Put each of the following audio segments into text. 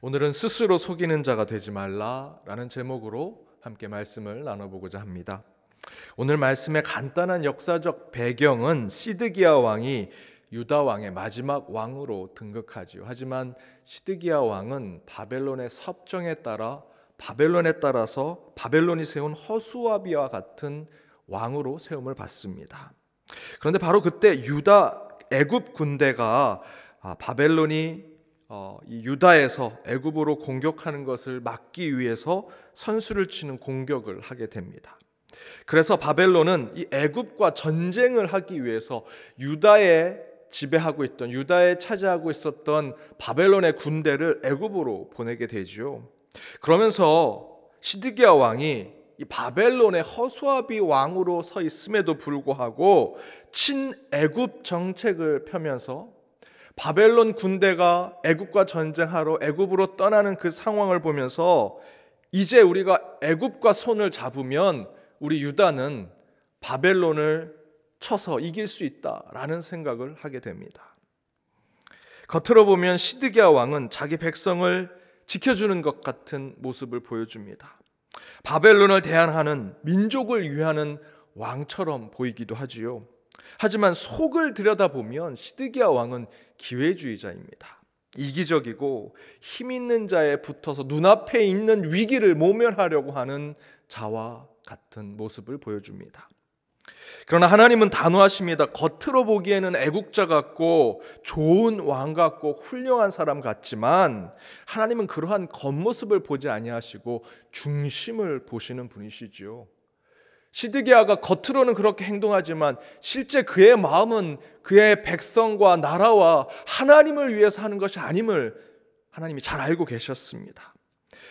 오늘은 스스로 속이는 자가 되지 말라라는 제목으로 함께 말씀을 나눠보고자 합니다. 오늘 말씀의 간단한 역사적 배경은 시드기야 왕이 유다 왕의 마지막 왕으로 등극하지요. 하지만 시드기야 왕은 바벨론의 섭정에 따라서 바벨론이 세운 허수아비와 같은 왕으로 세움을 받습니다. 그런데 바로 그때 애굽 군대가 바벨론이 이 유다에서 애굽으로 공격하는 것을 막기 위해서 선수를 치는 공격을 하게 됩니다. 그래서 바벨론은 이 애굽과 전쟁을 하기 위해서 유다에 차지하고 있었던 바벨론의 군대를 애굽으로 보내게 되죠. 그러면서 시드기야 왕이 이 바벨론의 허수아비 왕으로 서 있음에도 불구하고 친애굽 정책을 펴면서 바벨론 군대가 애굽과 전쟁하러 애굽으로 떠나는 그 상황을 보면서 이제 우리가 애굽과 손을 잡으면 우리 유다는 바벨론을 쳐서 이길 수 있다라는 생각을 하게 됩니다. 겉으로 보면 시드기야 왕은 자기 백성을 지켜주는 것 같은 모습을 보여줍니다. 바벨론을 대항하는 민족을 위하는 왕처럼 보이기도 하지요. 하지만 속을 들여다보면 시드기야 왕은 기회주의자입니다. 이기적이고 힘 있는 자에 붙어서 눈앞에 있는 위기를 모면하려고 하는 자와 같은 모습을 보여줍니다. 그러나 하나님은 단호하십니다. 겉으로 보기에는 애국자 같고 좋은 왕 같고 훌륭한 사람 같지만 하나님은 그러한 겉모습을 보지 아니하시고 중심을 보시는 분이시지요. 시드기야가 겉으로는 그렇게 행동하지만 실제 그의 마음은 그의 백성과 나라와 하나님을 위해서 하는 것이 아님을 하나님이 잘 알고 계셨습니다.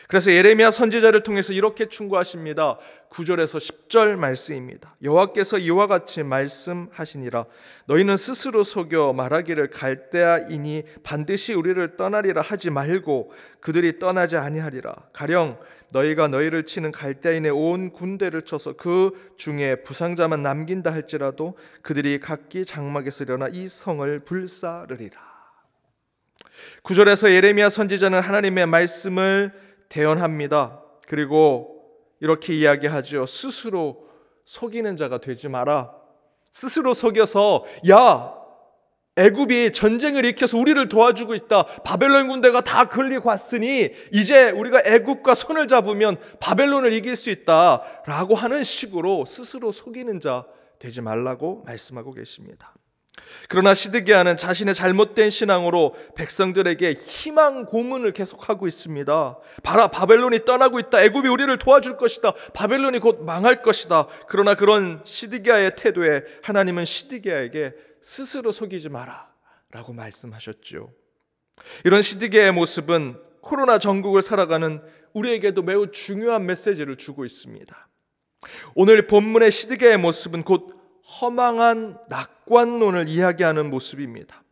그래서 예레미야 선지자를 통해서 이렇게 충고하십니다. 9절에서 10절 말씀입니다. 여호와께서 이와 같이 말씀하시니라. 너희는 스스로 속여 말하기를 갈대아인이 반드시 우리를 떠나리라 하지 말고 그들이 떠나지 아니하리라. 가령 너희가 너희를 치는 갈대아인의 온 군대를 쳐서 그 중에 부상자만 남긴다 할지라도 그들이 각기 장막에서 일어나 이 성을 불사르리라. 9절에서 예레미야 선지자는 하나님의 말씀을 대언합니다. 그리고 이렇게 이야기하죠. 스스로 속이는 자가 되지 마라. 스스로 속여서 애굽이 전쟁을 일으켜서 우리를 도와주고 있다. 바벨론 군대가 다 끌리고 왔으니 이제 우리가 애굽과 손을 잡으면 바벨론을 이길 수 있다 라고 하는 식으로 스스로 속이는 자 되지 말라고 말씀하고 계십니다. 그러나 시드기야는 자신의 잘못된 신앙으로 백성들에게 희망 고문을 계속하고 있습니다. 봐라, 바벨론이 떠나고 있다. 애굽이 우리를 도와줄 것이다. 바벨론이 곧 망할 것이다. 그러나 그런 시드기야의 태도에 하나님은 시드기야에게 스스로 속이지 마라 라고 말씀하셨죠. 이런 시드기야의 모습은 코로나 전국을 살아가는 우리에게도 매우 중요한 메시지를 주고 있습니다. 오늘 본문의 시드기야의 모습은 곧 허망한 낙관론을 이야기하는 모습입니다.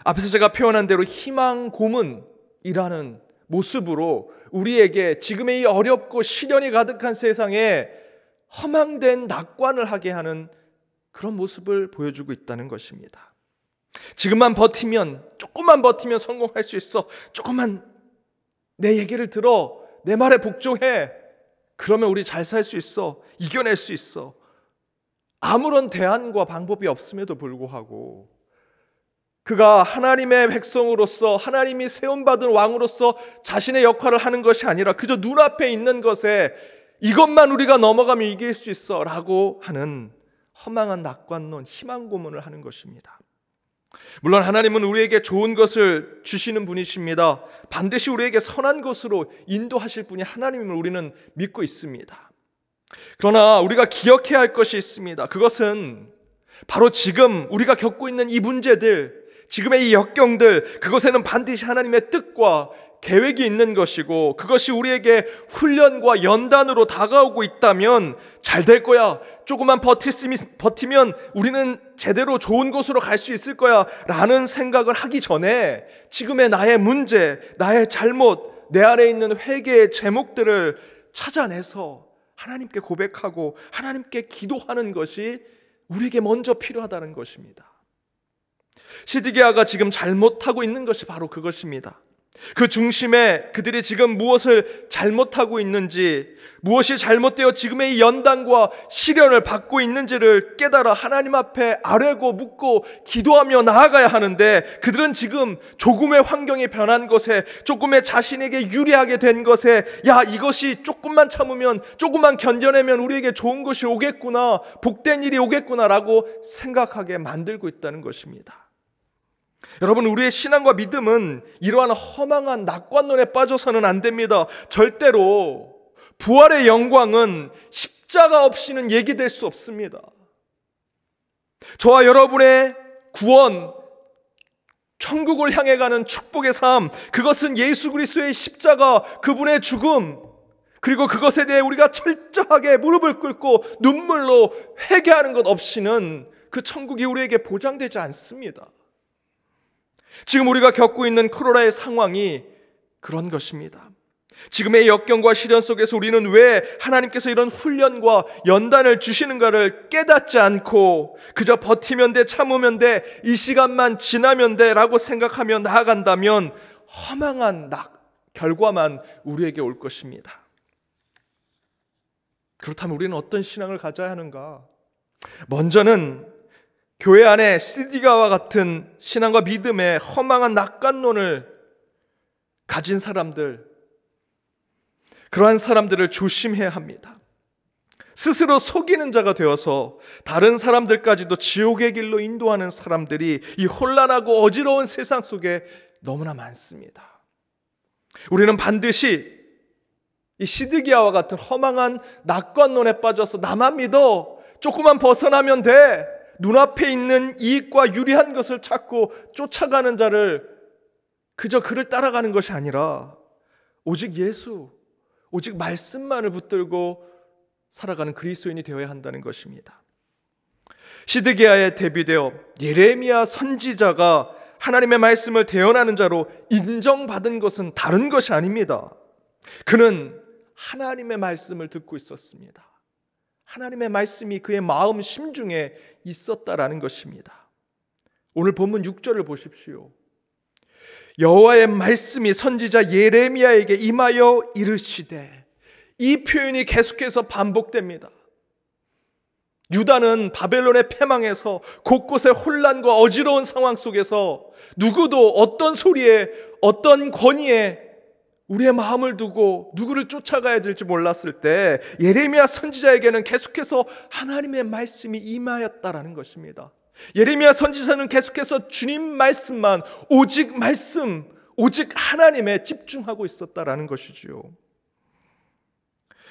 앞에서 제가 표현한 대로 희망 고문이라는 모습으로 우리에게 지금의 이 어렵고 시련이 가득한 세상에 허망된 낙관을 하게 하는 그런 모습을 보여주고 있다는 것입니다. 조금만 버티면 성공할 수 있어. 조금만 내 얘기를 들어. 내 말에 복종해. 그러면 우리 잘 살 수 있어. 이겨낼 수 있어. 아무런 대안과 방법이 없음에도 불구하고 그가 하나님의 백성으로서 하나님이 세움받은 왕으로서 자신의 역할을 하는 것이 아니라 그저 눈앞에 있는 것에 이것만 우리가 넘어가면 이길 수 있어 라고 하는 허망한 낙관론, 희망 고문을 하는 것입니다. 물론 하나님은 우리에게 좋은 것을 주시는 분이십니다. 반드시 우리에게 선한 것으로 인도하실 분이 하나님임을 우리는 믿고 있습니다. 그러나 우리가 기억해야 할 것이 있습니다. 그것은 바로 지금 우리가 겪고 있는 이 문제들, 지금의 이 역경들, 그것에는 반드시 하나님의 뜻과 계획이 있는 것이고 그것이 우리에게 훈련과 연단으로 다가오고 있다면 잘 될 거야. 조금만 버티면 우리는 제대로 좋은 곳으로 갈 수 있을 거야 라는 생각을 하기 전에 지금의 나의 문제, 나의 잘못, 내 안에 있는 회개의 제목들을 찾아내서 하나님께 고백하고 하나님께 기도하는 것이 우리에게 먼저 필요하다는 것입니다. 시드기야가 지금 잘못하고 있는 것이 바로 그것입니다. 그 중심에 그들이 지금 무엇을 잘못하고 있는지, 무엇이 잘못되어 지금의 이 연단과 시련을 받고 있는지를 깨달아 하나님 앞에 아뢰고 묻고 기도하며 나아가야 하는데, 그들은 지금 조금의 환경이 변한 것에, 조금의 자신에게 유리하게 된 것에, 야, 이것이 조금만 참으면, 조금만 견뎌내면 우리에게 좋은 것이 오겠구나, 복된 일이 오겠구나라고 생각하게 만들고 있다는 것입니다. 여러분, 우리의 신앙과 믿음은 이러한 허망한 낙관론에 빠져서는 안 됩니다. 절대로 부활의 영광은 십자가 없이는 얘기될 수 없습니다. 저와 여러분의 구원, 천국을 향해 가는 축복의 삶, 그것은 예수 그리스도의 십자가, 그분의 죽음, 그리고 그것에 대해 우리가 철저하게 무릎을 꿇고 눈물로 회개하는 것 없이는 그 천국이 우리에게 보장되지 않습니다. 지금 우리가 겪고 있는 코로나의 상황이 그런 것입니다. 지금의 역경과 시련 속에서 우리는 왜 하나님께서 이런 훈련과 연단을 주시는가를 깨닫지 않고 그저 버티면 돼, 참으면 돼, 이 시간만 지나면 돼 라고 생각하며 나아간다면 허망한 결과만 우리에게 올 것입니다. 그렇다면 우리는 어떤 신앙을 가져야 하는가? 먼저는 교회 안에 시드기야와 같은 신앙과 믿음의 허망한 낙관론을 가진 사람들, 그러한 사람들을 조심해야 합니다. 스스로 속이는 자가 되어서 다른 사람들까지도 지옥의 길로 인도하는 사람들이 이 혼란하고 어지러운 세상 속에 너무나 많습니다. 우리는 반드시 이 시드기야와 같은 허망한 낙관론에 빠져서 나만 믿어, 조금만 벗어나면 돼, 눈앞에 있는 이익과 유리한 것을 찾고 쫓아가는 자를, 그저 그를 따라가는 것이 아니라 오직 예수, 오직 말씀만을 붙들고 살아가는 그리스도인이 되어야 한다는 것입니다. 시드기야에 대비되어 예레미야 선지자가 하나님의 말씀을 대언하는 자로 인정받은 것은 다른 것이 아닙니다. 그는 하나님의 말씀을 듣고 있었습니다. 하나님의 말씀이 그의 마음 심중에 있었다라는 것입니다. 오늘 본문 6절을 보십시오. 여호와의 말씀이 선지자 예레미야에게 임하여 이르시되, 이 표현이 계속해서 반복됩니다. 유다는 바벨론의 패망에서 곳곳의 혼란과 어지러운 상황 속에서 누구도 어떤 소리에, 어떤 권위에 우리의 마음을 두고 누구를 쫓아가야 될지 몰랐을 때 예레미야 선지자에게는 계속해서 하나님의 말씀이 임하였다라는 것입니다. 예레미야 선지자는 계속해서 주님 말씀만, 오직 말씀, 오직 하나님에 집중하고 있었다라는 것이지요.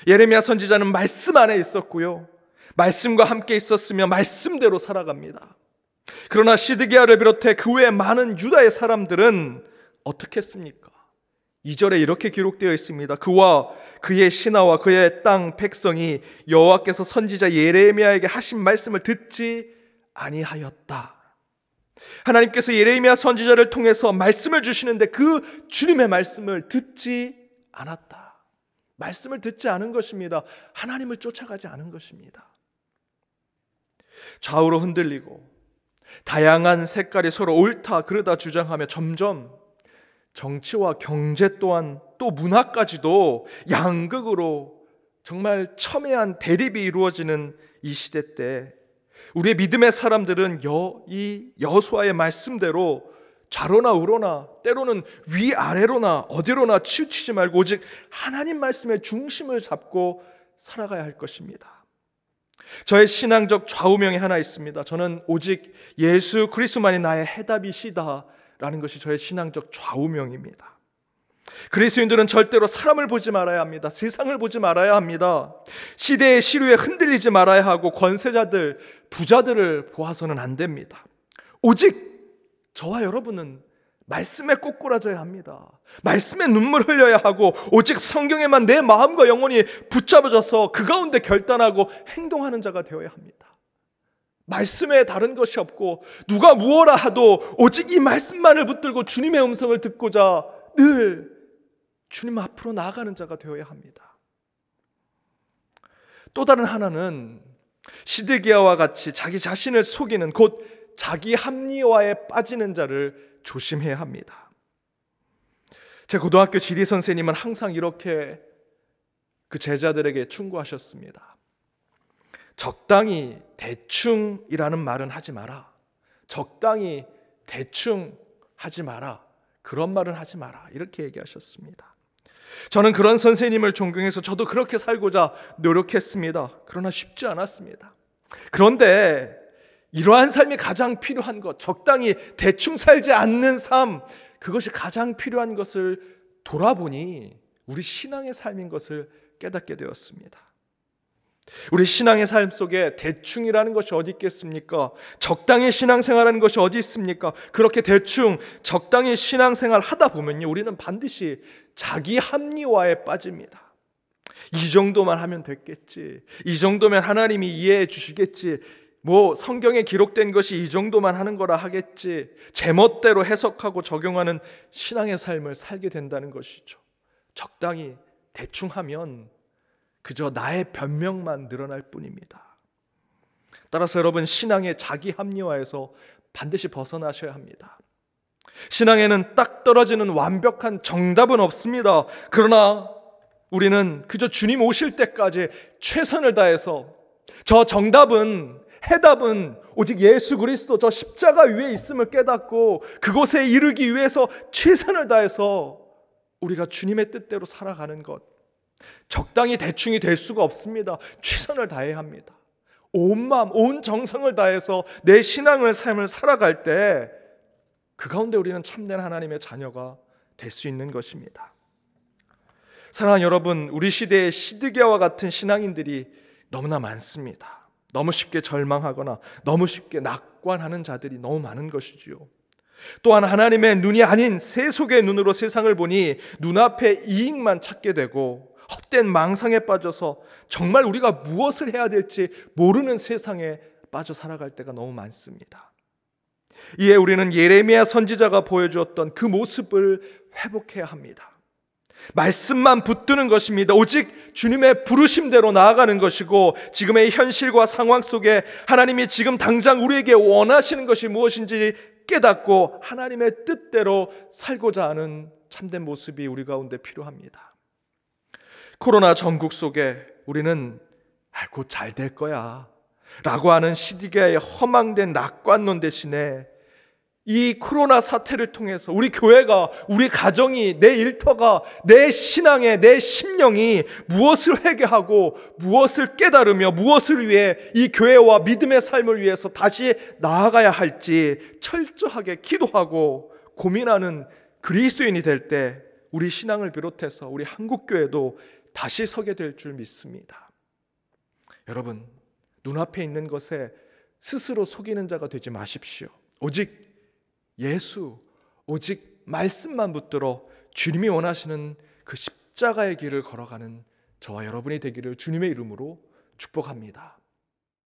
예레미야 선지자는 말씀 안에 있었고요, 말씀과 함께 있었으며 말씀대로 살아갑니다. 그러나 시드기야를 비롯해 그 외에 많은 유다의 사람들은 어떻게 했습니까? 2절에 이렇게 기록되어 있습니다. 그와 그의 신하와 그의 땅 백성이 여호와께서 선지자 예레미야에게 하신 말씀을 듣지 아니하였다. 하나님께서 예레미야 선지자를 통해서 말씀을 주시는데 그 주님의 말씀을 듣지 않았다. 말씀을 듣지 않은 것입니다. 하나님을 쫓아가지 않은 것입니다. 좌우로 흔들리고 다양한 색깔이 서로 옳다 그르다 주장하며 점점 정치와 경제 또한 또 문화까지도 양극으로 정말 첨예한 대립이 이루어지는 이 시대 때 우리의 믿음의 사람들은 이 여호수아의 말씀대로 좌로나 우로나 때로는 위아래로나 어디로나 치우치지 말고 오직 하나님 말씀의 중심을 잡고 살아가야 할 것입니다. 저의 신앙적 좌우명이 하나 있습니다. 저는 오직 예수 그리스도만이 나의 해답이시다 라는 것이 저의 신앙적 좌우명입니다. 그리스도인들은 절대로 사람을 보지 말아야 합니다. 세상을 보지 말아야 합니다. 시대의 시류에 흔들리지 말아야 하고 권세자들, 부자들을 보아서는 안 됩니다. 오직 저와 여러분은 말씀에 꼬꾸라져야 합니다. 말씀에 눈물 흘려야 하고 오직 성경에만 내 마음과 영혼이 붙잡아져서 그 가운데 결단하고 행동하는 자가 되어야 합니다. 말씀에 다른 것이 없고 누가 무엇라 하도 오직 이 말씀만을 붙들고 주님의 음성을 듣고자 늘 주님 앞으로 나아가는 자가 되어야 합니다. 또 다른 하나는 시드기야와 같이 자기 자신을 속이는 곧 자기 합리화에 빠지는 자를 조심해야 합니다. 제 고등학교 지리 선생님은 항상 이렇게 그 제자들에게 충고하셨습니다. 적당히 대충이라는 말은 하지 마라. 적당히 대충 하지 마라. 그런 말은 하지 마라. 이렇게 얘기하셨습니다. 저는 그런 선생님을 존경해서 저도 그렇게 살고자 노력했습니다. 그러나 쉽지 않았습니다. 그런데 이러한 삶이 가장 필요한 것, 적당히 대충 살지 않는 삶, 그것이 가장 필요한 것을 돌아보니 우리 신앙의 삶인 것을 깨닫게 되었습니다. 우리 신앙의 삶 속에 대충이라는 것이 어디 있겠습니까? 적당히 신앙생활하는 것이 어디 있습니까? 그렇게 대충 적당히 신앙생활 하다 보면요, 우리는 반드시 자기 합리화에 빠집니다. 이 정도만 하면 됐겠지, 이 정도면 하나님이 이해해 주시겠지, 뭐 성경에 기록된 것이 이 정도만 하는 거라 하겠지, 제멋대로 해석하고 적용하는 신앙의 삶을 살게 된다는 것이죠. 적당히 대충 하면 그저 나의 변명만 늘어날 뿐입니다. 따라서 여러분, 신앙의 자기 합리화에서 반드시 벗어나셔야 합니다. 신앙에는 딱 떨어지는 완벽한 정답은 없습니다. 그러나 우리는 그저 주님 오실 때까지 최선을 다해서 저 정답은, 해답은 오직 예수 그리스도 저 십자가 위에 있음을 깨닫고 그곳에 이르기 위해서 최선을 다해서 우리가 주님의 뜻대로 살아가는 것, 적당히 대충이 될 수가 없습니다. 최선을 다해야 합니다. 온 마음, 온 정성을 다해서 내 신앙을 삶을 살아갈 때 그 가운데 우리는 참된 하나님의 자녀가 될 수 있는 것입니다. 사랑하는 여러분, 우리 시대의 시드게와 같은 신앙인들이 너무나 많습니다. 너무 쉽게 절망하거나 너무 쉽게 낙관하는 자들이 너무 많은 것이지요. 또한 하나님의 눈이 아닌 세속의 눈으로 세상을 보니 눈앞의 이익만 찾게 되고 헛된 망상에 빠져서 정말 우리가 무엇을 해야 될지 모르는 세상에 빠져 살아갈 때가 너무 많습니다. 이에 우리는 예레미야 선지자가 보여주었던 그 모습을 회복해야 합니다. 말씀만 붙드는 것입니다. 오직 주님의 부르심대로 나아가는 것이고, 지금의 현실과 상황 속에 하나님이 지금 당장 우리에게 원하시는 것이 무엇인지 깨닫고 하나님의 뜻대로 살고자 하는 참된 모습이 우리 가운데 필요합니다. 코로나 전국 속에 우리는 곧 잘 될 거야 라고 하는 시드게의 허망된 낙관론 대신에 이 코로나 사태를 통해서 우리 교회가, 우리 가정이, 내 일터가, 내 신앙의, 내 심령이 무엇을 회개하고 무엇을 깨달으며 무엇을 위해 이 교회와 믿음의 삶을 위해서 다시 나아가야 할지 철저하게 기도하고 고민하는 그리스도인이 될 때 우리 신앙을 비롯해서 우리 한국교회도 다시 서게 될 줄 믿습니다. 여러분, 눈앞에 있는 것에 스스로 속이는 자가 되지 마십시오. 오직 예수, 오직 말씀만 붙들어 주님이 원하시는 그 십자가의 길을 걸어가는 저와 여러분이 되기를 주님의 이름으로 축복합니다.